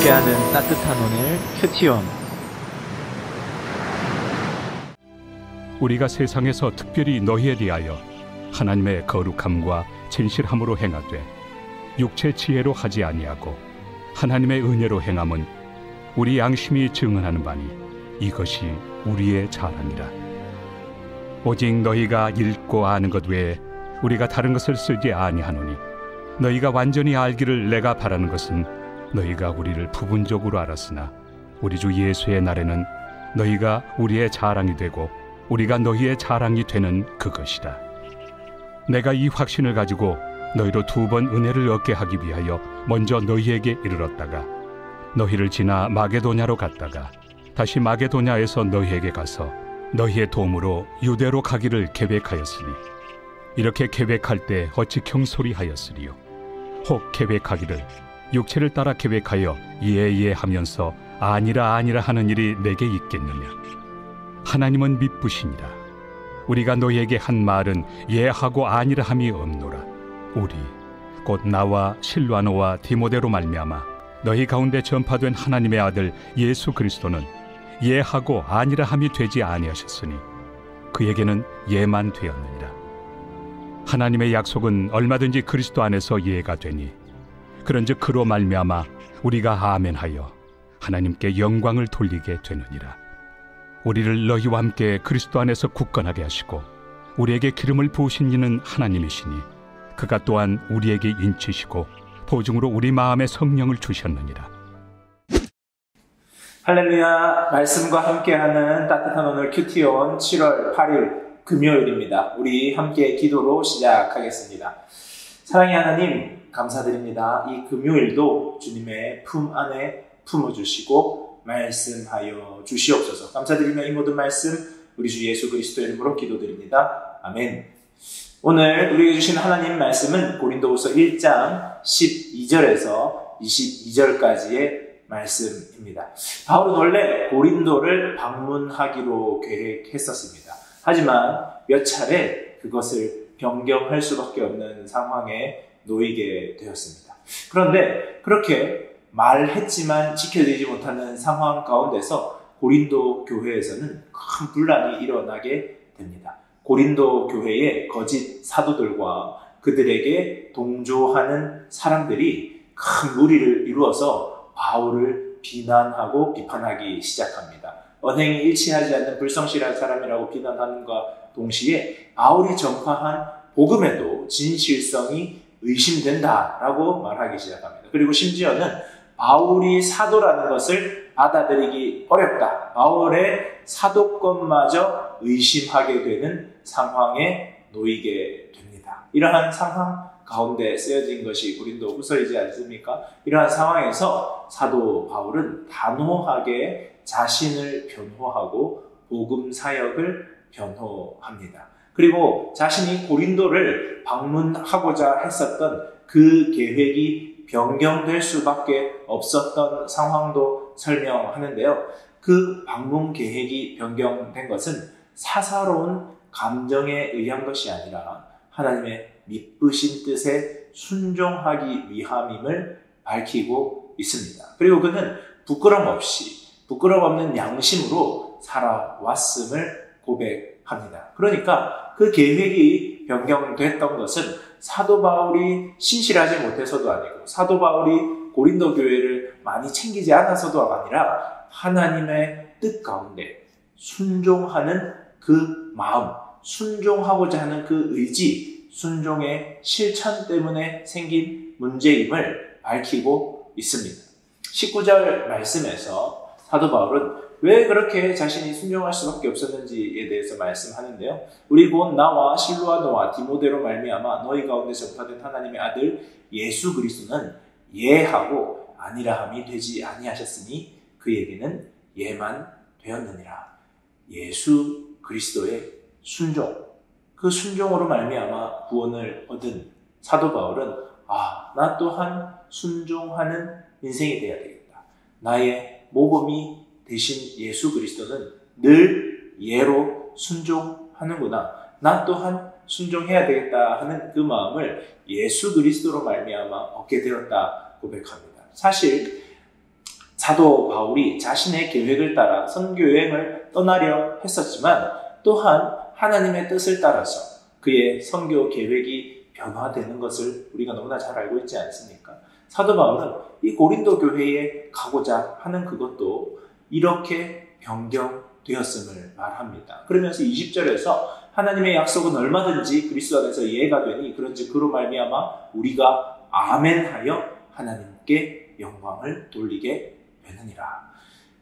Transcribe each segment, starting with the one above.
함께하는 따뜻한 오늘 큐티온. 우리가 세상에서 특별히 너희에 대하여 하나님의 거룩함과 진실함으로 행하되 육체 지혜로 하지 아니하고 하나님의 은혜로 행함은 우리 양심이 증언하는 바니 이것이 우리의 자랑이라. 오직 너희가 읽고 아는 것 외에 우리가 다른 것을 쓰지 아니하노니 너희가 완전히 알기를 내가 바라는 것은 너희가 우리를 부분적으로 알았으나 우리 주 예수의 날에는 너희가 우리의 자랑이 되고 우리가 너희의 자랑이 되는 그것이라. 내가 이 확신을 가지고 너희로 2번 은혜를 얻게 하기 위하여 먼저 너희에게 이르렀다가 너희를 지나 마게도냐로 갔다가 다시 마게도냐에서 너희에게 가서 너희의 도움으로 유대로 가기를 계획하였으니 이렇게 계획할 때 어찌 경솔이하였으리요. 혹 계획하기를 육체를 따라 계획하여 예하면서 아니라 하는 일이 내게 있겠느냐. 하나님은 미쁘시니라. 우리가 너희에게 한 말은 예하고 아니라 함이 없노라. 우리 곧 나와 실와노와 디모데로 말미암아 너희 가운데 전파된 하나님의 아들 예수 그리스도는 예하고 아니라 함이 되지 아니하셨으니 그에게는 예만 되었느니라. 하나님의 약속은 얼마든지 그리스도 안에서 예가 되니 그런즉 그로 말미암아 우리가 아멘하여 하나님께 영광을 돌리게 되느니라. 우리를 너희와 함께 그리스도 안에서 굳건하게 하시고 우리에게 기름을 부으신 이는 하나님이시니 그가 또한 우리에게 인치시고 보증으로 우리 마음에 성령을 주셨느니라. 할렐루야. 말씀과 함께하는 따뜻한 오늘 큐티온 7월 8일 금요일입니다. 우리 함께 기도로 시작하겠습니다. 사랑의 하나님, 감사드립니다. 이 금요일도 주님의 품 안에 품어주시고 말씀하여 주시옵소서. 감사드리며 이 모든 말씀 우리 주 예수 그리스도의 이름으로 기도드립니다. 아멘. 오늘 우리에게 주신 하나님 말씀은 고린도후서 1장 12절에서 22절까지의 말씀입니다. 바울은 원래 고린도를 방문하기로 계획했었습니다. 하지만 몇 차례 그것을 변경할 수밖에 없는 상황에 놓이게 되었습니다. 그런데 그렇게 말했지만 지켜지지 못하는 상황 가운데서 고린도 교회에서는 큰 분란이 일어나게 됩니다. 고린도 교회의 거짓 사도들과 그들에게 동조하는 사람들이 큰 무리를 이루어서 바울을 비난하고 비판하기 시작합니다. 언행이 일치하지 않는 불성실한 사람이라고 비난하는과 동시에 바울이 전파한 복음에도 진실성이 의심된다라고 말하기 시작합니다. 그리고 심지어는 바울이 사도라는 것을 받아들이기 어렵다. 바울의 사도권마저 의심하게 되는 상황에 놓이게 됩니다. 이러한 상황 가운데 쓰여진 것이 고린도 후서이지 않습니까? 이러한 상황에서 사도 바울은 단호하게 자신을 변호하고 복음 사역을 변호합니다. 그리고 자신이 고린도를 방문하고자 했었던 그 계획이 변경될 수밖에 없었던 상황도 설명하는데요. 그 방문 계획이 변경된 것은 사사로운 감정에 의한 것이 아니라 하나님의 미쁘신 뜻에 순종하기 위함임을 밝히고 있습니다. 그리고 그는 부끄럼 없는 양심으로 살아왔음을 고백합니다. 그러니까 그 계획이 변경됐던 것은 사도 바울이 신실하지 못해서도 아니고 사도 바울이 고린도 교회를 많이 챙기지 않아서도 아니라 하나님의 뜻 가운데 순종하는 그 마음, 순종하고자 하는 그 의지, 순종의 실천 때문에 생긴 문제임을 밝히고 있습니다. 19절 말씀에서 사도 바울은 왜 그렇게 자신이 순종할 수밖에 없었는지에 대해서 말씀하는데요. 우리 곧 나와 실로아노와 디모데로 말미암아 너희 가운데 전파된 하나님의 아들 예수 그리스도는 예하고 아니라함이 되지 아니하셨으니 그에게는 예만 되었느니라. 예수 그리스도의 순종, 그 순종으로 말미암아 구원을 얻은 사도 바울은 나 또한 순종하는 인생이 되어야 되겠다. 나의 모범이 대신 예수 그리스도는 늘 예로 순종하는구나. 나 또한 순종해야 되겠다 하는 그 마음을 예수 그리스도로 말미암아 얻게 되었다 고백합니다. 사실 사도 바울이 자신의 계획을 따라 선교 여행을 떠나려 했었지만 또한 하나님의 뜻을 따라서 그의 선교 계획이 변화되는 것을 우리가 너무나 잘 알고 있지 않습니까? 사도 바울은 이 고린도 교회에 가고자 하는 그것도 이렇게 변경되었음을 말합니다. 그러면서 20절에서 하나님의 약속은 얼마든지 그리스도 안에서 이해가 되니 그런즉 그로 말미암아 우리가 아멘하여 하나님께 영광을 돌리게 되느니라.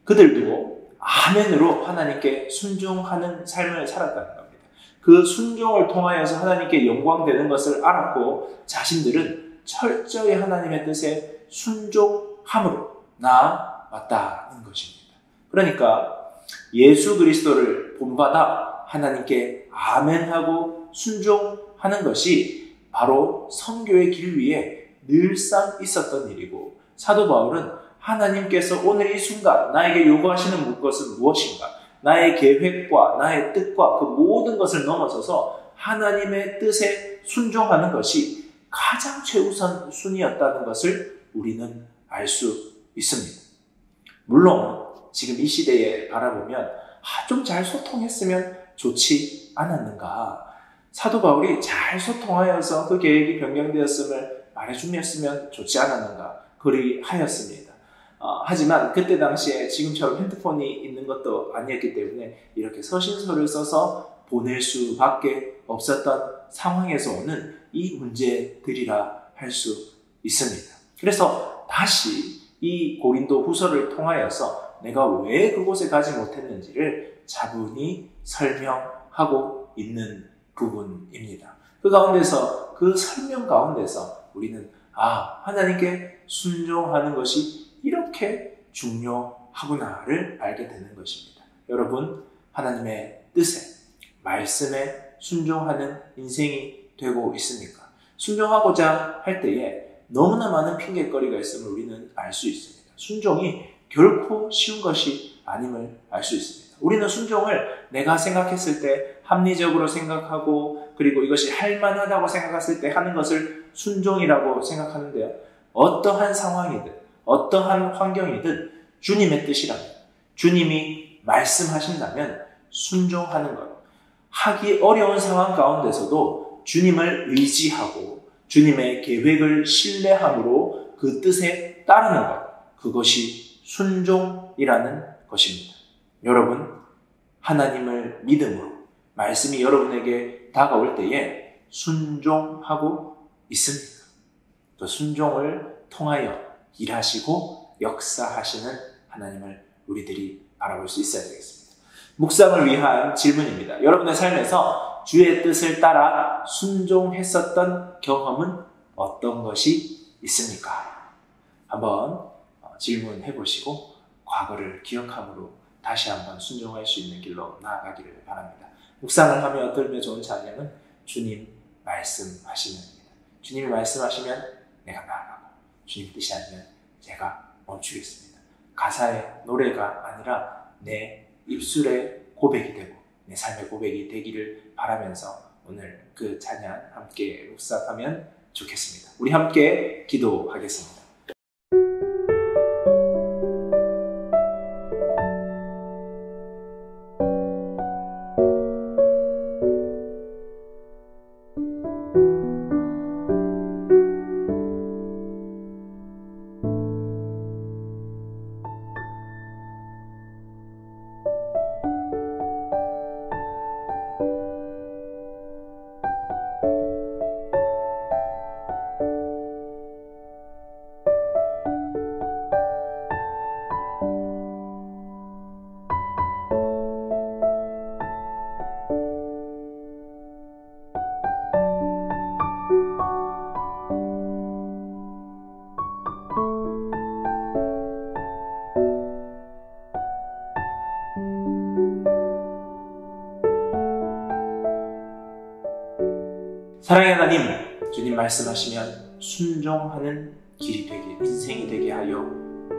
그들도 아멘으로 하나님께 순종하는 삶을 살았다는 겁니다. 그 순종을 통하여서 하나님께 영광되는 것을 알았고 자신들은 철저히 하나님의 뜻에 순종함으로 나아왔다는 것입니다. 그러니까 예수 그리스도를 본받아 하나님께 아멘하고 순종하는 것이 바로 선교의 길 위에 늘상 있었던 일이고 사도 바울은 하나님께서 오늘 이 순간 나에게 요구하시는 것은 무엇인가? 나의 계획과 나의 뜻과 그 모든 것을 넘어서서 하나님의 뜻에 순종하는 것이 가장 최우선 순위였다는 것을 우리는 알 수 있습니다. 물론 지금 이 시대에 바라보면 좀 잘 소통했으면 좋지 않았는가? 사도 바울이 잘 소통하여서 그 계획이 변경되었음을 말해주었으면 좋지 않았는가? 그리하였습니다. 하지만 그때 당시에 지금처럼 핸드폰이 있는 것도 아니었기 때문에 이렇게 서신서를 써서 보낼 수밖에 없었던 상황에서 오는 이 문제들이라 할 수 있습니다. 그래서 다시 이 고린도 후서를 통하여서 내가 왜 그곳에 가지 못했는지를 차분히 설명하고 있는 부분입니다. 그 가운데서 그 설명 가운데서 우리는 하나님께 순종하는 것이 이렇게 중요하구나를 알게 되는 것입니다. 여러분, 하나님의 뜻에, 말씀에 순종하는 인생이 되고 있습니까? 순종하고자 할 때에 너무나 많은 핑계거리가 있음을 우리는 알 수 있습니다. 순종이 결코 쉬운 것이 아님을 알 수 있습니다. 우리는 순종을 내가 생각했을 때 합리적으로 생각하고 그리고 이것이 할만하다고 생각했을 때 하는 것을 순종이라고 생각하는데요. 어떠한 상황이든 어떠한 환경이든 주님의 뜻이라면 주님이 말씀하신다면 순종하는 것. 하기 어려운 상황 가운데서도 주님을 의지하고 주님의 계획을 신뢰함으로 그 뜻에 따르는 것. 그것이 순종이라는 것입니다. 여러분, 하나님을 믿음으로 말씀이 여러분에게 다가올 때에 순종하고 있습니까? 또 순종을 통하여 일하시고 역사하시는 하나님을 우리들이 바라볼 수 있어야 되겠습니다. 묵상을 위한 질문입니다. 여러분의 삶에서 주의 뜻을 따라 순종했었던 경험은 어떤 것이 있습니까? 한번 질문해 보시고 과거를 기억함으로 다시 한번 순종할 수 있는 길로 나아가기를 바랍니다. 묵상을 하며 들으며 좋은 찬양은 주님 말씀하시면입니다. 주님이 말씀하시면 내가 나아가고 주님 뜻이 아니면 제가 멈추겠습니다. 가사의 노래가 아니라 내 입술의 고백이 되고 내 삶의 고백이 되기를 바라면서 오늘 그 찬양 함께 묵상하면 좋겠습니다. 우리 함께 기도하겠습니다. 사랑의 하나님, 주님 말씀하시면 순종하는 길이 되게, 인생이 되게 하여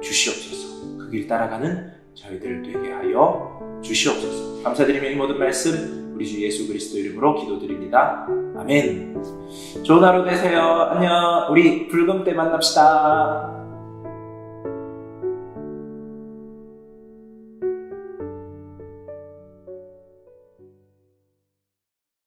주시옵소서. 그 길 따라가는 저희들 되게 하여 주시옵소서. 감사드리며 이 모든 말씀 우리 주 예수 그리스도 이름으로 기도드립니다. 아멘. 좋은 하루 되세요. 안녕. 우리 붉은 때 만납시다.